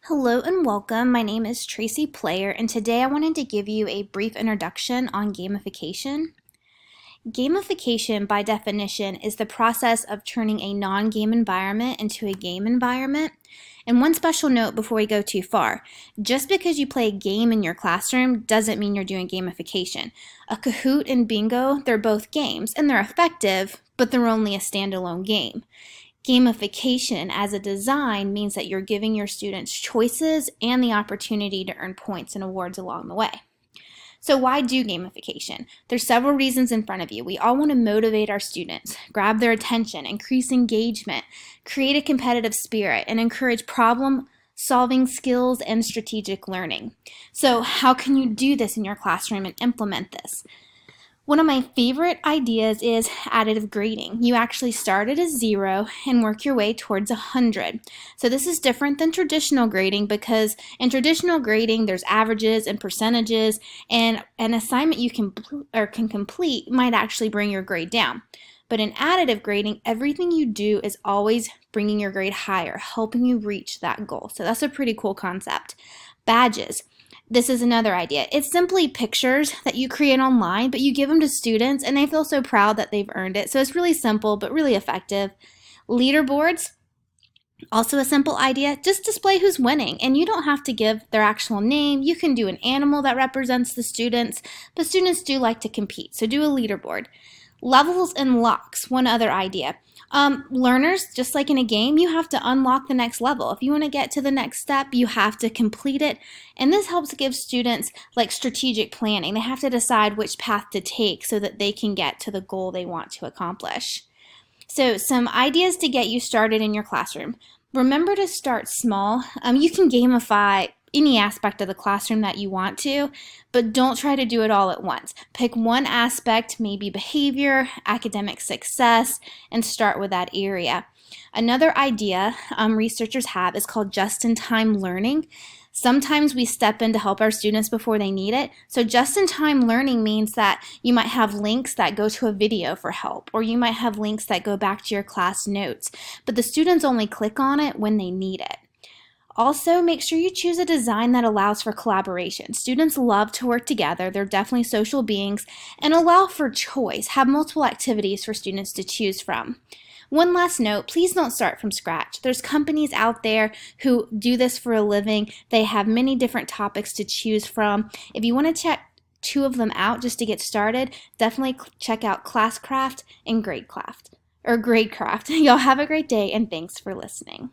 Hello and welcome. My name is Tracy Player, and today I wanted to give you a brief introduction on gamification. Gamification, by definition, is the process of turning a non-game environment into a game environment. And one special note before we go too far, just because you play a game in your classroom doesn't mean you're doing gamification. A Kahoot and Bingo, they're both games, and they're effective, but they're only a standalone game. Gamification as a design means that you're giving your students choices and the opportunity to earn points and awards along the way. So why do gamification? There's several reasons in front of you. We all want to motivate our students, grab their attention, increase engagement, create a competitive spirit, and encourage problem-solving skills and strategic learning. So how can you do this in your classroom and implement this? One of my favorite ideas is additive grading. You actually start at a 0 and work your way towards 100. So this is different than traditional grading because in traditional grading there's averages and percentages, and an assignment you can complete might actually bring your grade down. But in additive grading, everything you do is always bringing your grade higher, helping you reach that goal. So that's a pretty cool concept. Badges. This is another idea. It's simply pictures that you create online, but you give them to students and they feel so proud that they've earned it. So it's really simple, but really effective. Leaderboards, also a simple idea. Just display who's winning, and you don't have to give their actual name. You can do an animal that represents the students, but students do like to compete, so do a leaderboard. Levels and locks, one other idea. Learners, just like in a game, you have to unlock the next level. If you want to get to the next step, you have to complete it. And this helps give students like strategic planning. They have to decide which path to take so that they can get to the goal they want to accomplish. So some ideas to get you started in your classroom. Remember to start small. You can gamify any aspect of the classroom that you want to, but don't try to do it all at once. Pick one aspect, maybe behavior, academic success, and start with that area. Another idea researchers have is called just-in-time learning. Sometimes we step in to help our students before they need it. So just-in-time learning means that you might have links that go to a video for help, or you might have links that go back to your class notes, but the students only click on it when they need it. Also, make sure you choose a design that allows for collaboration. Students love to work together. They're definitely social beings, and allow for choice. Have multiple activities for students to choose from. One last note, please don't start from scratch. There's companies out there who do this for a living. They have many different topics to choose from. If you want to check 2 of them out just to get started, definitely check out Classcraft and Gradecraft. Y'all have a great day, and thanks for listening.